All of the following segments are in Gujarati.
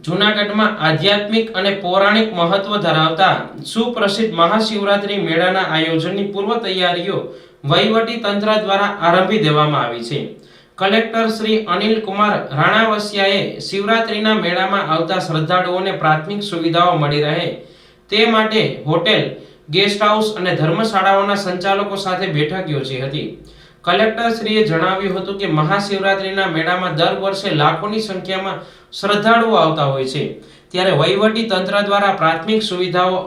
જૂનાગઢમાં આધ્યાત્મિક અને પૌરાણિક મહત્વ ધરાવતા સુપ્રસિદ્ધ મહાશિવરાત્રી મેળાના આયોજનની પૂર્વ તૈયારીઓ વહીવટી તંત્ર દ્વારા આરંભી દેવામાં આવી છે. કલેક્ટર શ્રી અનિલ કુમાર રાણાવસિયાએ શિવરાત્રીના મેળામાં આવતા શ્રદ્ધાળુઓને પ્રાથમિક સુવિધાઓ મળી રહે તે માટે હોટેલ, ગેસ્ટ હાઉસ અને ધર્મશાળાઓના સંચાલકો સાથે બેઠક યોજી હતી. કલેક્ટર શ્રીએ જણાવ્યું હતું કે મહાશિવરાત્રીના મેળામાં દર વર્ષે લાખોની સંખ્યામાં શ્રદ્ધાળુઓ આવતા હોય છે, ત્યારે વહીવટી તંત્ર દ્વારા પ્રાથમિક સુવિધાઓ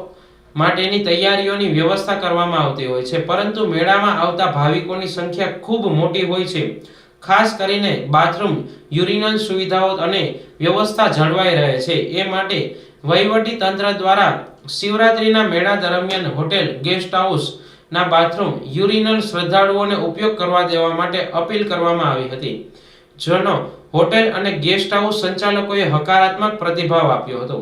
માટેની તૈયારીઓની વ્યવસ્થા કરવામાં આવતી હોય છે, પરંતુ મેળામાં આવતા ભાવિકોની સંખ્યા ખૂબ મોટી હોય છે. ખાસ કરીને બાથરૂમ, યુરિનલ સુવિધાઓ અને વ્યવસ્થા જળવાઈ રહે છે એ માટે વહીવટી તંત્ર દ્વારા શિવરાત્રીના મેળા દરમિયાન હોટેલ, ગેસ્ટ હાઉસ ના બાથરૂમ, યુરિનલ શ્રદ્ધાળુઓને ઉપયોગ કરવા દેવા માટે અપીલ કરવામાં આવી હતી, જેનો હોટેલ અને ગેસ્ટ હાઉસ સંચાલકોએ હકારાત્મક પ્રતિભાવ આપ્યો હતો.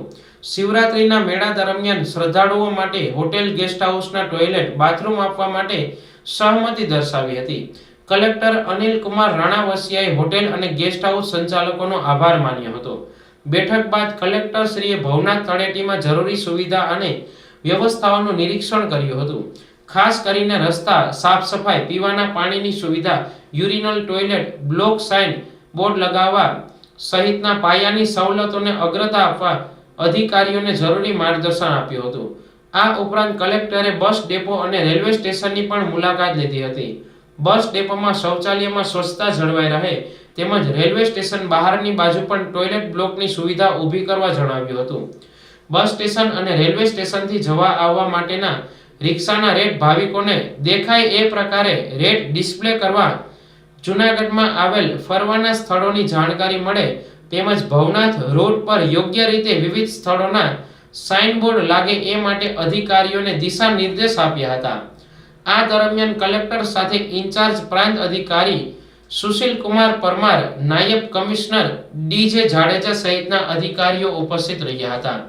શિવરાત્રીના મેળા દરમિયાન શ્રદ્ધાળુઓ માટે હોટેલ, ગેસ્ટ હાઉસના ટોયલેટ, બાથરૂમ આપવા માટે સહમતિ દર્શાવી હતી. કલેક્ટર અનિલ કુમાર રાણાવસિયાએ હોટેલ અને ગેસ્ટ હાઉસ સંચાલકોનો આભાર માન્યો હતો. બેઠક બાદ કલેક્ટર શ્રીએ ભવનાથ તળેટીમાં જરૂરી સુવિધા અને વ્યવસ્થાઓનું નિરીક્ષણ કર્યું હતું. ખાસ કરીને રસ્તા, સાફ સફાઈ, પીવાના પાણીની સુવિધા, urinal toilet, block sign board લગાવવા સહિતના પાયાની સવલતોને અગ્રતા આપવા અધિકારીઓને જરૂરી માર્ગદર્શન આપ્યું હતું. આ ઉપરાંત કલેક્ટરે બસ ડેપો અને રેલવે સ્ટેશનની પણ મુલાકાત લીધી હતી. બસ ડેપોમાં શૌચાલયમાં સ્વચ્છતા જળવાઈ રહે તેમજ રેલવે સ્ટેશન બહારની બાજુ પણ ટોયલેટ બ્લોકની સુવિધા ઊભી કરવા જણાવ્યું હતું. બસ સ્ટેશન અને રેલવે સ્ટેશનથી જવા આવવા માટેના રિક્ષાના રેટ ભાવિકોને દેખાય એ પ્રકારે રેટ ડિસ્પ્લે કરવા, જૂનાગઢમાં આવેલ ફરવાના સ્થળોની જાણકારી મળે તેમજ ભવનાથ રોડ પર યોગ્ય રીતે વિવિધ સ્થળોના સાઇનબોર્ડ લાગે એ માટે અધિકારીઓને દિશા નિર્દેશ આપ્યા હતા. આ દરમિયાન કલેક્ટર સાથે ઇન્ચાર્જ પ્રાંત અધિકારી સુશીલ કુમાર પરમાર, નાયબ કમિશનર ડી.જે. જાડેજા સહિતના અધિકારીઓ ઉપસ્થિત રહ્યા હતા.